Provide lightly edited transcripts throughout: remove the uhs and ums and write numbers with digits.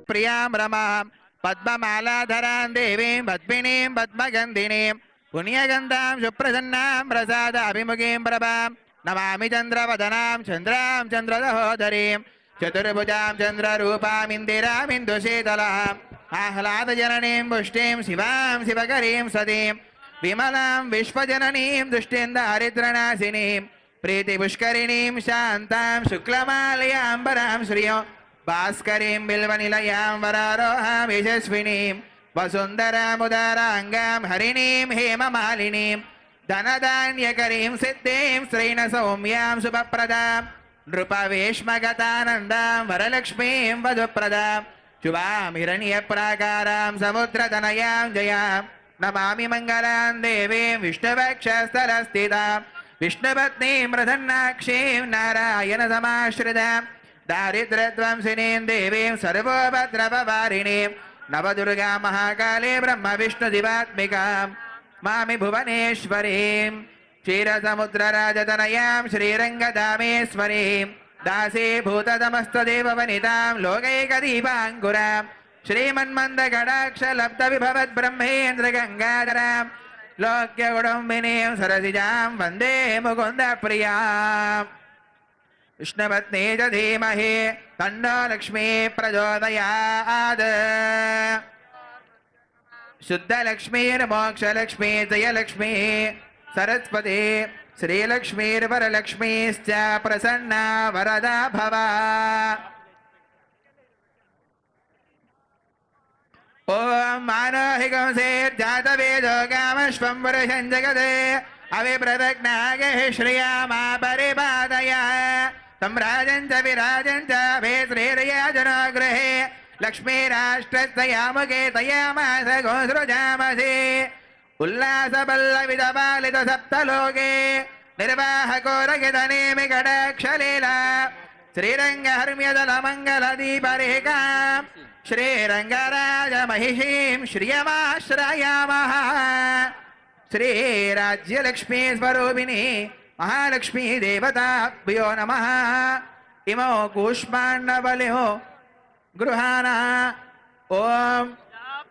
प्रियां रमां पद्ममालाधरां देवीं पद्मिनीं पद्मगन्धिनीं पुण्यगन्धां सुप्रसन्नां प्रसादाभिमुखीं प्रभां नमामि चन्द्रवदनां चन्द्रां चन्द्रदहोदरीं चतुर्भुजां चन्द्ररूपामिन्दिरामिन्दुशीतलाम् आह्लादजननीं पुष्टिं शिवां शिवकरीं सतीं विमलां विश्वजननीं दुष्टिं दारिद्र्यनाशिनीं प्रीतिपुष्करिणीं शान्तां शुक्लमालयाम्बरां श्रियों भास्करीं बिल्वनिलयां वरारोहां यशस्विनीं वसुन्धरामुदाराङ्गां हरिणीं हेममालिनीं धनधान्यकरीं सिद्धिं श्रीणसौम्यां शुभप्रदां नृपवेश्मगतानन्दां वरलक्ष्मीं वधुप्रदां शुभां हिरण्यप्राकारां समुद्रतनयां जयां नमामि मङ्गलां देवीं विष्णुवक्षस्थलस्थितां विष्णुपत्नीं प्रसन्नाक्षीं नारायणसमाश्रितां दारिद्र्यध्वंसिनीं देवीं सर्वोपद्रववारिणीं नवदुर्गा महाकाली ब्रह्मविष्णुदिवात्मिकां मामि भुवनेश्वरीं क्षीरसमुद्रराजतनयां श्रीरङ्गधामेश्वरीं दासीभूततमस्तदेववनितां लोकैकदीपाङ्कुरां श्रीमन्मन्दकटाक्षलब्धविभवद्ब्रह्मेन्द्रगङ्गाधरां लोक्यकुटुम्बिनीं सरसिजां वन्दे मुकुन्दप्रियाम् विष्णुपत्नी च धीमहि तन्नो लक्ष्मी प्रचोदयात् शुद्धलक्ष्मीर्मोक्षलक्ष्मी जयलक्ष्मी सरस्वती श्रीलक्ष्मीर्वरलक्ष्मीश्च प्रसन्ना वरदा भव। ओम मानोहिकंसेर्जातवेदो कामश्वं पुरुषं जगते अविप्रदग्नागे श्रियामा परिपादय तं राजं च विराजं च भेत्रेर्याजनो गृहे लक्ष्मीराष्ट्रस्तयामुखे तयामास गोसृजामसि उल्लासपल्लविदपालितसप्तलोके निर्वाहकोरगितनेमिकटाक्षलीला श्रीरङ्गहर्म्यदलमङ्गलदीपरेखां श्रीरङ्गराजमहिषीं श्रियमाश्रयामः। श्रीराज्यलक्ष्मी स्वरूपिणी महालक्ष्मी देवताभ्यो नमः। इमो कूष्माण्डबलिहो गृहाणा ओम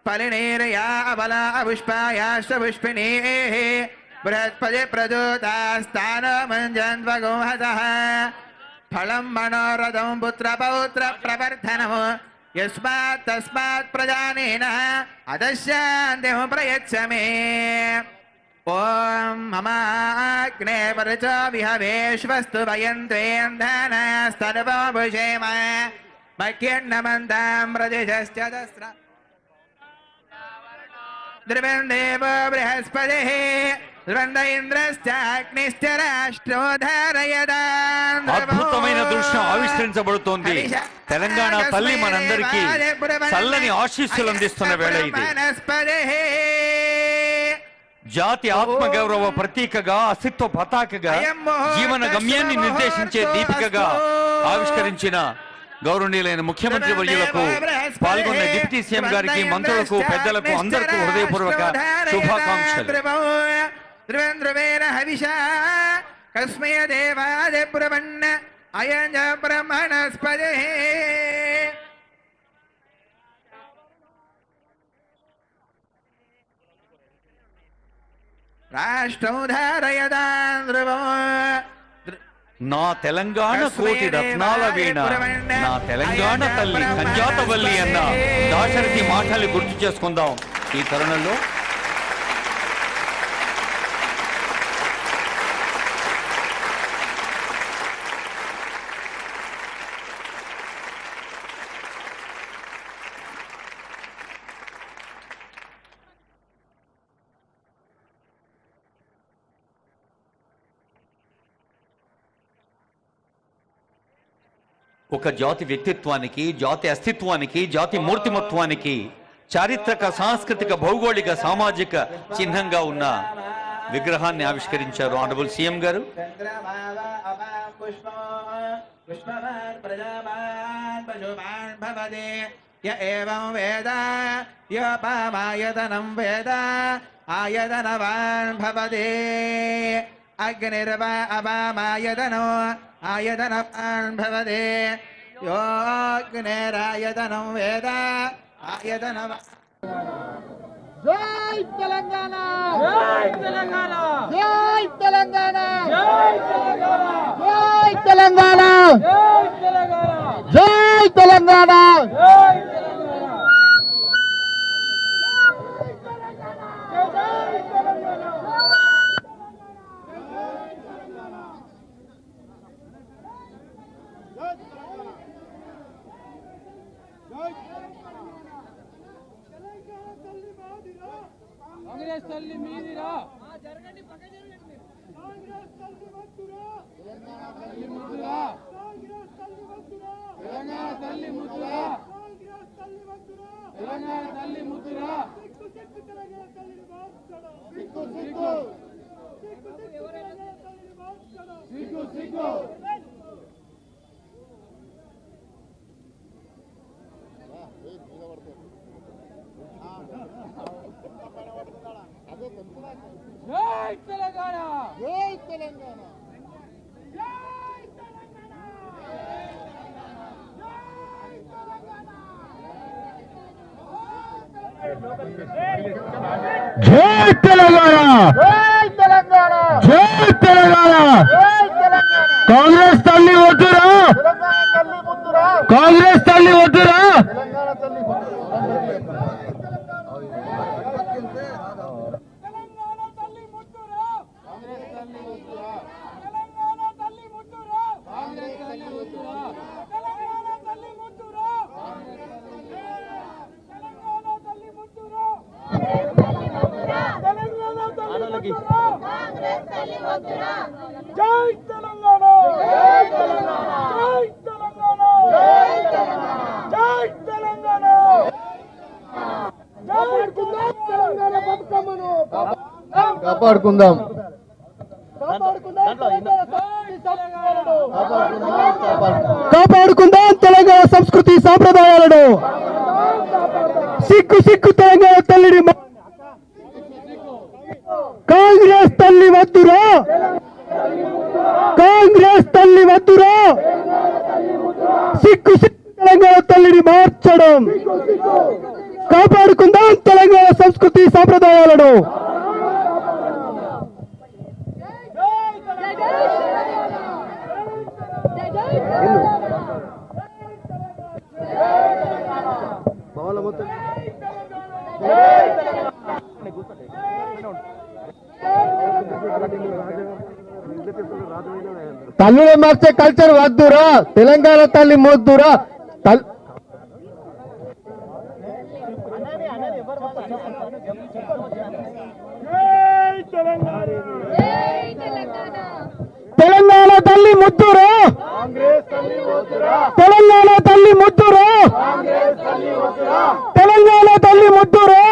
फलिनेरया अबला अपुष्पायाश्च पुष्पिणीः बृहस्पति प्रजोतास्तानमञ्जन्त्वगोहसः फलं मनोरथं पुत्रपौत्र प्रवर्धनम् यस्मात् तस्मात् प्रजानेन अदशान्तिं प्रयच्छ मे। ओम ममाग्ने परचो विहवेश्वस्तु वयन्त्वेन्धनस्तर्वभुषेम मह्यन्नमन्तां प्रदिशश्च दस्र द्रवन्देवो बृहस्पतिः ध्रुवन्द इंद्रश्चाग्निश्च राष्ट्रो धारयताम्। అద్భుతమైన దృశ్యం ఆవిష్కరించబడుతోంది. తెలంగాణ తల్లి మనందరికీ చల్లని ఆశీస్సులు అందిస్తున్న వేళ ఇది. జాతి ఆత్మగౌరవ ప్రతీకగా, అస్తిత్వ పతాకగా, జీవన గమ్యాన్ని నిర్దేశించే దీపికగా ఆవిష్కరించిన గౌరవనీయులైన ముఖ్యమంత్రి వర్యులకు, పాల్గొన్న డిప్యూటీ సీఎం గారికి, మంత్రులకు, పెద్దలకు అందరికీ హృదయపూర్వక శుభాకాంక్షలు. నా తెలంగాణ కోటి రత్నాల వీణ, నా తెలంగాణ తల్లి కంజాతవల్లి అన్న దాశరథి మాటలు గుర్తు చేసుకుందాం ఈ తరుణంలో. ఒక జాతి వ్యక్తిత్వానికి, జాతి అస్తిత్వానికి, జాతి మూర్తిమత్వానికి చారిత్రక, సాంస్కృతిక, భౌగోళిక, సామాజిక చిహ్నంగా ఉన్న విగ్రహాన్ని ఆవిష్కరించారు ఆనరబుల్ సీఎం గారు. अग्निर्वा अवामायतनो आयतनवान् भवते योऽग्नेरायतनं वेद आयतनम् జై తెలంగాణ జై తెలంగాణ జై తెలంగాణ జై తెలంగాణ జై తెలంగాణ జై తెలంగాణ కాంగ్రెస్ తల్లి మీదిరా జరగండి పక్క జరగండి కాంగ్రెస్ తల్లి వద్దురా తెలంగాణ తల్లి ముద్దురా కాంగ్రెస్ తల్లి వద్దురా తెలంగాణ తల్లి ముద్దురా కాంగ్రెస్ తల్లి వద్దురా తెలంగాణ తల్లి ముద్దురా సిక్కు సిక్కు తెలంగాణ తల్లిని మార్చడం సిక్కు సిక్కు సిక్కు సిక్కు తెలంగాణ తల్లిని మార్చడం సిక్కు సిక్కు జై తెలంగాణ జై తెలంగాణ జై తెలంగాణ జై తెలంగాణ జై తెలంగాణ జై తెలంగాణ కాంగ్రెస్ తల్లి వద్దురా కాంగ్రెస్ తల్లి వద్దురా తెలంగాణ తల్లి జై తెలంగాణ జై తెలంగాణ జై తెలంగాణ జై తెలంగాణ కాపాడుకుందాం తెలంగాణ బతుకమ్మను కాపాడుకుందాం కాపాడుకుందాం తెలంగాణ సంస్కృతి సాంప్రదాయాలను సిక్కు సిక్కు తెలంగాణ తల్లిని కాంగ్రెస్ తల్లి వద్దురా కాంగ్రెస్ తల్లి వద్దురా సిక్కు సిక్కు తెలంగాణ తల్లిని మార్చడం కాపాడుకుందాం తెలంగాణ సంస్కృతి సాంప్రదాయాలను తల్లిని మార్చే కల్చర్ వద్దురా తెలంగాణ తల్లి మొద్దురా తెలంగాణ తల్లి ముద్దురా తెలంగాణ తల్లి ముద్దురా తెలంగాణ తల్లి ముద్దురా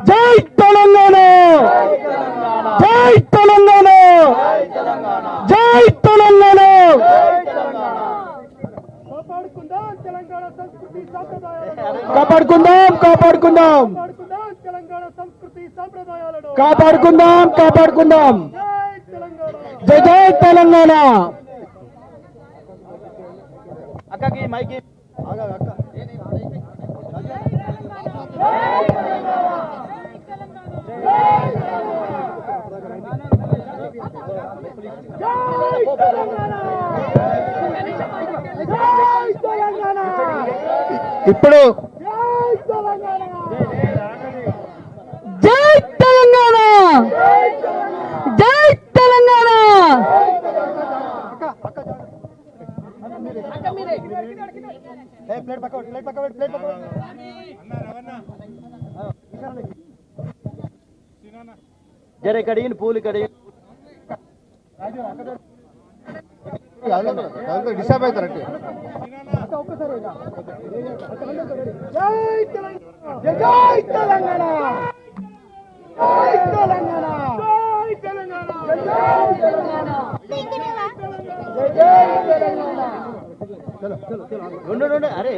జై తెలంగాణ జై తెలంగాణ జై తెలంగాణ కాపాడుకుందాం తెలంగాణ సంస్కృతి సాంప్రదాయాలను కాపాడుకుందాం తెలంగాణ సంస్కృతి సాంప్రదాయాలను కాపాడుకుందాం జై జై తెలంగాణ అక్కకి మైకి ఇప్పుడు జై తెలంగాణ జై తెలంగాణ జరే కడిగిన పూలు కడిగిన డిస్టర్బ్ అవుతారంటే జై తెలంగాణ జై తెలంగాణ జై తెలంగాణ జై తెలంగాణ జై తెలంగాణ జై తెలంగాణ చలో చలో చలో రెండు అరే